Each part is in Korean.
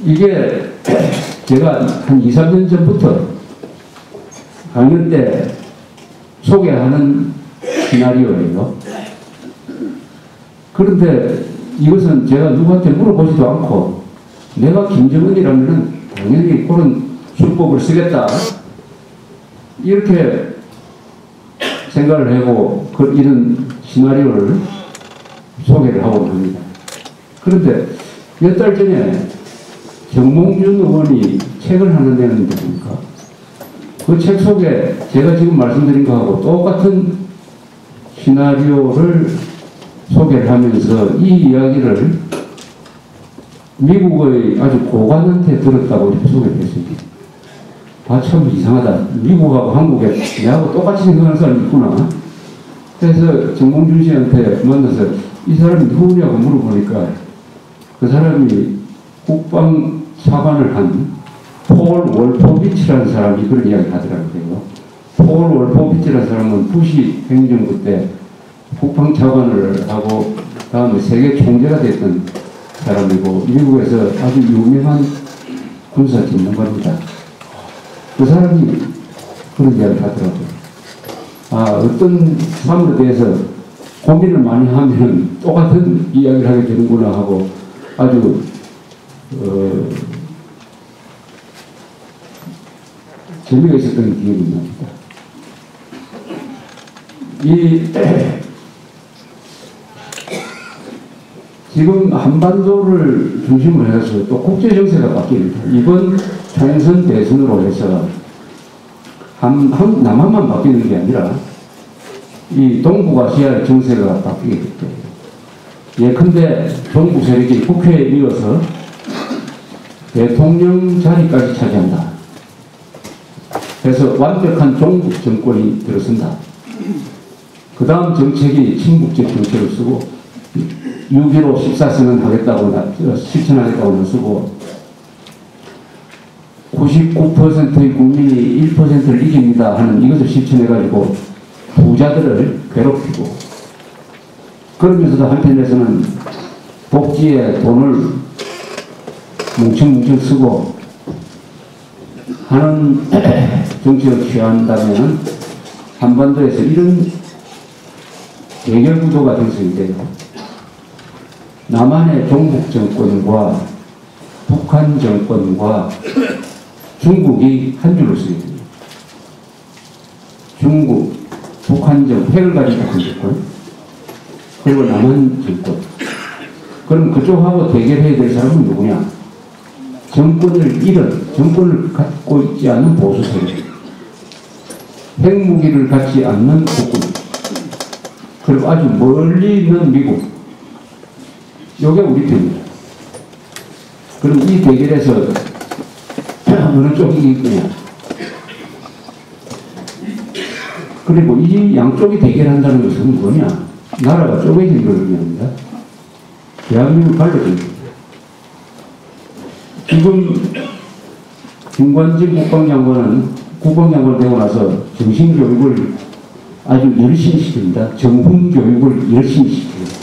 이게 제가 한 2, 3년 전부터 강연 때 소개하는 시나리오예요. 그런데 이것은 제가 누구한테 물어보지도 않고 내가 김정은이라면 당연히 그런 수법을 쓰겠다 이렇게 생각을 하고 이런 시나리오를 소개를 하고 합니다. 그런데 몇 달 전에 정몽준 의원이 책을 하나 내는데 보니까 그 책 속에 제가 지금 말씀드린 거하고 똑같은 시나리오를 소개를 하면서 이 이야기를 미국의 아주 고관한테 들었다고 이렇게 소개를 했습니다. 아, 참 이상하다. 미국하고 한국에 내하고 똑같이 생각하는 사람이 있구나. 그래서 정몽준 씨한테 만나서 이 사람이 누구냐고 물어보니까 그 사람이 국방 차관을 한 폴 월포비치라는 사람이 그런 이야기를 하더라고요. 폴 월포비치라는 사람은 부시 행정부 때 국방 차관을 하고 다음에 세계 총재가 됐던 사람이고 미국에서 아주 유명한 군사 전문가입니다. 그 사람이 그런 이야기를 하더라고요. 아, 어떤 사물에 대해서 고민을 많이 하면 똑같은 이야기를 하게 되는구나 하고 아주 재미가 있었던 기억이 납니다. 지금 한반도를 중심으로 해서 또 국제정세가 바뀝니다. 이번 총선 대선으로 해서 남한만 바뀌는 게 아니라 이 동북아시아의 정세가 바뀌게 됐죠. 예컨대 종북 세력이 국회에 이어서 대통령 자리까지 차지한다. 그래서 완벽한 종북 정권이 들어선다. 그 다음 정책이 친북적 정책을 쓰고 6.15 14선언 하겠다고 실천하겠다고 나서고 99%의 국민이 1%를 이깁니다 하는 이것을 실천해가지고 부자들을 괴롭히고 그러면서도 한편에서는 복지에 돈을 뭉청뭉청 쓰고 하는 정책을 취한다면 한반도에서 이런 대결 구도가 형성이 돼요. 남한의 종북 정권과 북한 정권과 중국이 한 줄로 쓰게 됩니다. 중국, 북한 정권, 핵을 가진 북한 정권, 그리고 남한 정권. 그럼 그쪽하고 대결해야 될 사람은 누구냐? 정권을 갖고 있지 않는 보수 세력, 핵무기를 갖지 않는 국군, 그리고 아주 멀리 있는 미국. 요게 우리 편입니다. 그럼 이 대결에서 어느 쪽이 이기느냐? 그리고 이 양쪽이 대결한다는 것은 뭐냐? 나라가 쪼개진 걸 의미합니다. 대한민국 갈라집니다. 지금 김관진 국방장관 되고 나서 정신교육을 아주 열심히 시킵니다. 정훈교육을 열심히 시킵니다.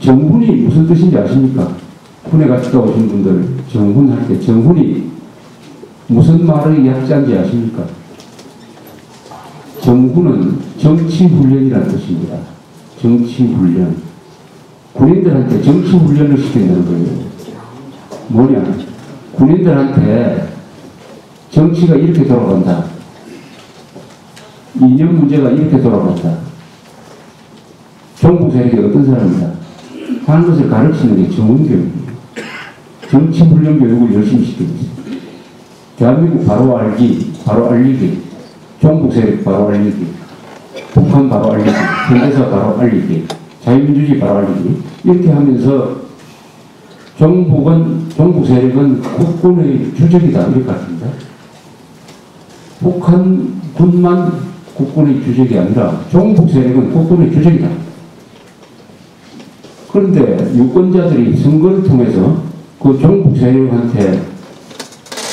정훈이 무슨 뜻인지 아십니까? 군에 갔다 오신 분들 정훈할 때 정훈이 무슨 말의 약자인지 아십니까? 정훈은 정치훈련이라는 뜻입니다. 정치훈련. 군인들한테 정치훈련을 시킨다는 거예요. 뭐냐? 군인들한테 정치가 이렇게 돌아간다. 이념 문제가 이렇게 돌아간다. 종북 세력이 어떤 사람이다. 하는 것을 가르치는 게 정훈교육이에요. 정치훈련 교육을 열심히 시키고 있습니다. 대한민국 바로 알기, 바로 알리기, 종북 세력 바로 알리기, 북한 바로 알리기, 현대사 바로 알리기, 자유민주주의 바로 알리기, 이렇게 하면서 종북 세력은 국군의 주적이다 이렇게 합니다. 북한 군만 국군의 주적이 아니라 종북 세력은 국군의 주적이다. 그런데 유권자들이 선거를 통해서 그 종북 세력한테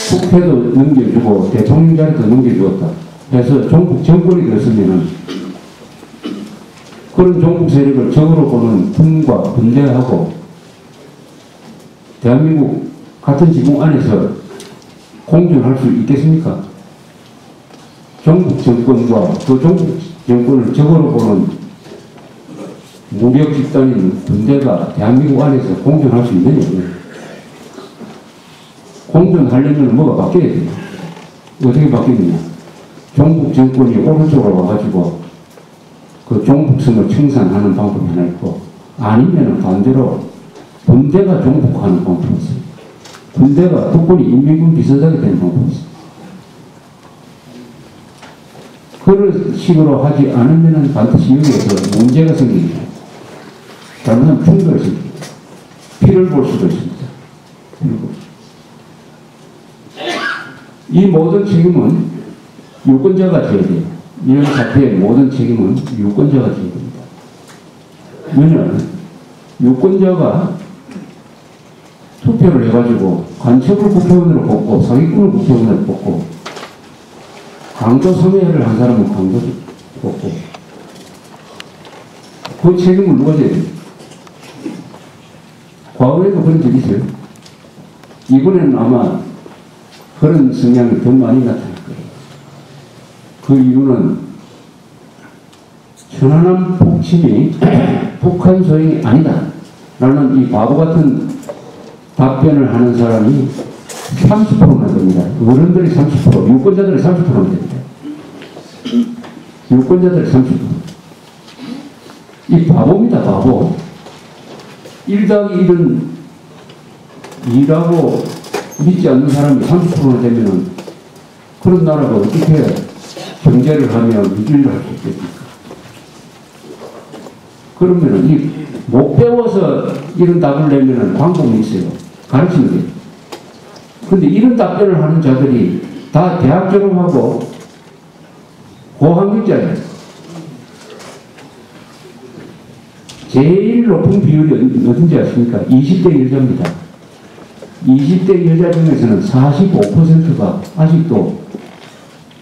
국회도 넘겨주고 대통령 자리도 넘겨주었다. 그래서 종북 정권이 들었으면은 그런 종북 세력을 적으로 보는 군과 분대하고 대한민국 같은 지붕 안에서 공존할 수 있겠습니까? 종북 정권과 그 종북 정권을 적으로 보는 무력 집단인 군대가 대한민국 안에서 공존할 수 있느냐? 공존하려면 뭐가 바뀌어야 돼요. 어떻게 바뀌느냐? 종북 정권이 오른쪽으로 와가지고 그 종북성을 청산하는 방법이 하나 있고, 아니면 반대로 군대가 종북하는 방법이 있어요. 군대가 특권이 인민군 비슷하게 되는 방법이 있어요. 그런 식으로 하지 않으면 반드시 여기에서 문제가 생깁니다. 잘못하면 충돌이 생깁니다. 피를 볼 수도 있습니다. 이 모든 책임은 유권자가 져야 돼요. 이런 사태의 모든 책임은 유권자가 져야 됩니다. 왜냐하면 유권자가 투표를 해가지고 간첩을 국회의원으로 뽑고 사기꾼을 국회의원으로 뽑고 강도 성애를 한 사람은 강도 뽑고 그 책임을 누가 져야 돼요? 과거에도 그런 적이 있어요. 이번에는 아마 그런 성향이 더 많이 나타날 거예요. 그 이유는 천안함 폭침이 북한 소행이 아니다 라는 이 바보 같은 답변을 하는 사람이 30%나 됩니다. 어른들이 30%, 유권자들이 30%나 됩니다. 유권자들이 30%. 이 바보입니다, 바보. 1+1은 2라고 믿지 않는 사람이 30%나 되면은 그런 나라가 어떻게 경제를 하며 민주주의를 할 수 있겠습니까? 그러면은 못 배워서 이런 답을 내면은 방법이 있어요. 가르치는 게. 근데 이런 답변을 하는 자들이 다 대학 졸업하고 고학력자예요. 제일 높은 비율이 어딘지 아십니까? 20대 여자입니다. 20대 여자 중에서는 45%가 아직도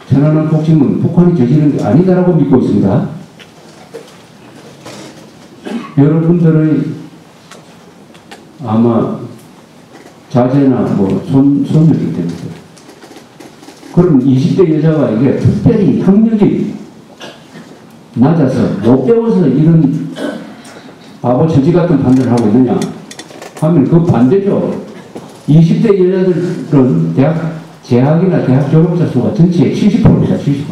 천안함 폭침은 북한이 저지른 게 아니다라고 믿고 있습니다. 여러분들의 아마 자제나 손녀기 때문에. 그럼 20대 여자가 이게 특별히 학력이 낮아서 못 배워서 이런 바보 처지 같은 판단을 하고 있느냐 하면 그 반대죠. 20대 여자들은 대학 재학이나 대학 졸업자 수가 전체의 70%입니다. 70%.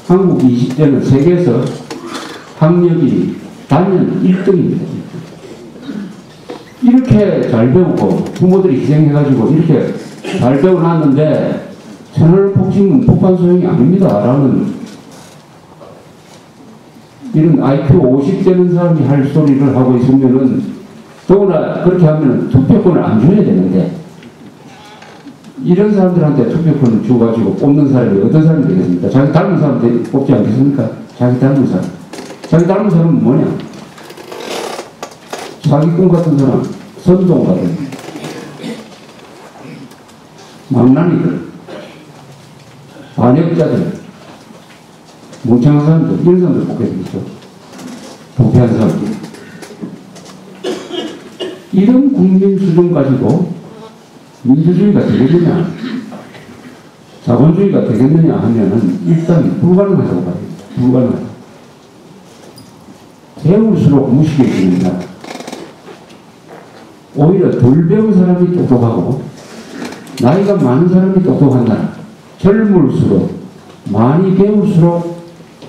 한국 20대는 세계에서 학력이 단연 1등입니다. 이렇게 잘 배우고 부모들이 희생해가지고 이렇게 잘 배워놨는데 천안함 폭침은 북한 소행이 아닙니다 라는 이런 IQ 50 되는 사람이 할 소리를 하고 있으면은 더구나 그렇게 하면 투표권을 안 줘야 되는데 이런 사람들한테 투표권을 줘가지고 뽑는 사람이 어떤 사람이 되겠습니까? 자기 닮은 사람 뽑지 않겠습니까? 자기 닮은 사람. 자기 닮은 사람은 뭐냐? 사기꾼 같은 사람, 선동 같은 망나니들, 반역자들, 멍청한 사람들, 이런 사람들 뽑게 되겠죠. 부패한 사람들. 이런 국민 수준 가지고 민주주의가 되겠느냐, 자본주의가 되겠느냐 하면은 일단 불가능하다고 봐요. 불가능하다. 배울수록 무식해집니다. 오히려 덜 배운 사람이 똑똑하고 나이가 많은 사람이 똑똑한 나라. 젊을수록 많이 배울수록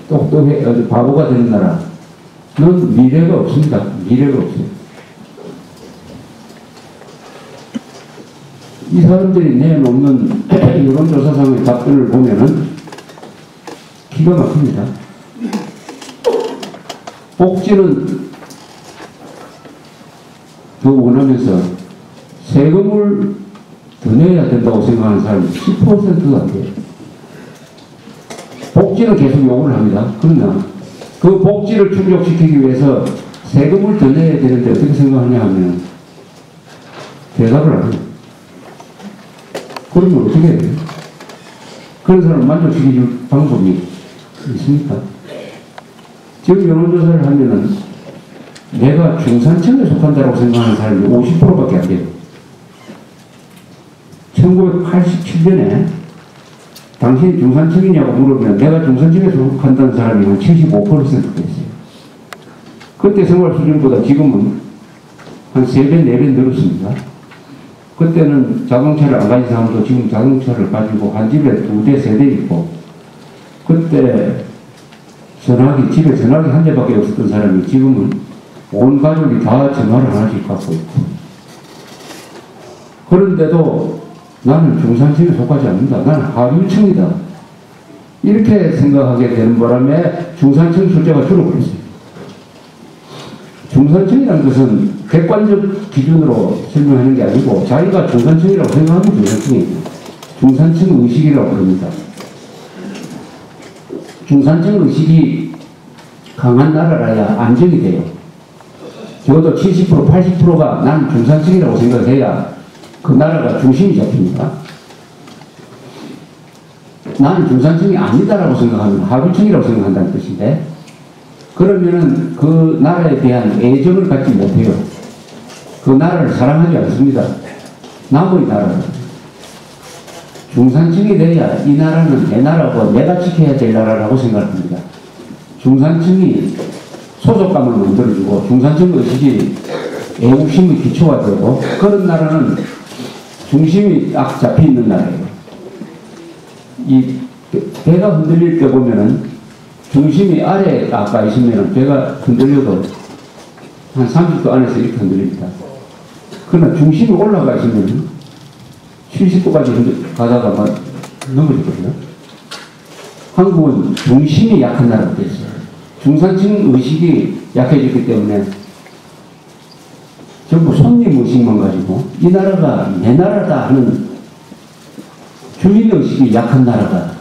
바보가 되는 나라는 미래가 없습니다. 미래가 없어요. 이 사람들이 내놓는 여론조사상의 답변을 보면은 기가 막힙니다. 복지는 더 원하면서 세금을 더 내야 된다고 생각하는 사람이 10%도 안 돼요. 복지는 계속 요구를 합니다. 그러나 그 복지를 충족시키기 위해서 세금을 더 내야 되는데 어떻게 생각하냐 하면 대답을 안 해요. 그러면 어떻게 해요? 그런 사람을 만족시킬 방법이 있습니까? 지금 여론조사를 하면은 내가 중산층에 속한다고 생각하는 사람이 50%밖에 안 돼요. 1987년에 당신이 중산층이냐고 물으면 내가 중산층에 속한다는 사람이 한 75%가 됐어요. 그때 생활 수준보다 지금은 한 3배, 4배 늘었습니다. 그때는 자동차를 안 가진 사람도 지금 자동차를 가지고 한 집에 2대, 3대 있고, 그때 집에 전화기 한 대밖에 없었던 사람이 지금은 온 가족이 다 전화를 하나씩 갖고 있고. 그런데도 나는 중산층에 속하지 않는다. 나는 하류층이다. 이렇게 생각하게 되는 바람에 중산층 숫자가 줄어버렸어요. 중산층이라는 것은 객관적 기준으로 설명하는 게 아니고 자기가 중산층이라고 생각하면 중산층이에요. 중산층 의식이라고 부릅니다. 중산층 의식이 강한 나라라야 안정이 돼요. 적어도 70%, 80%가 난 중산층이라고 생각해야 그 나라가 중심이 잡힙니다. 나는 중산층이 아니다라고 생각하면 하류층이라고 생각한다는 뜻인데, 그러면은 그 나라에 대한 애정을 갖지 못해요. 그 나라를 사랑하지 않습니다. 남의 나라를. 중산층이 돼야 이 나라는 내 나라고 내가 지켜야 될 나라라고 생각합니다. 중산층이 소속감을 만들어주고 중산층 의식이 애국심의 기초가 되고, 그런 나라는 중심이 딱 잡혀있는 나라예요. 이 배가 흔들릴 때 보면은 중심이 아래에 아까 있으면 배가 흔들려도 한 30도 안에서 이렇게 흔들립니다. 그러나 중심이 올라가 있으면 70도까지 가다가 막 넘어지거든요. 한국은 중심이 약한 나라가 됐어요. 중산층 의식이 약해졌기 때문에 전부 손님 의식만 가지고 이 나라가 내 나라다 하는 주인 의식이 약한 나라다.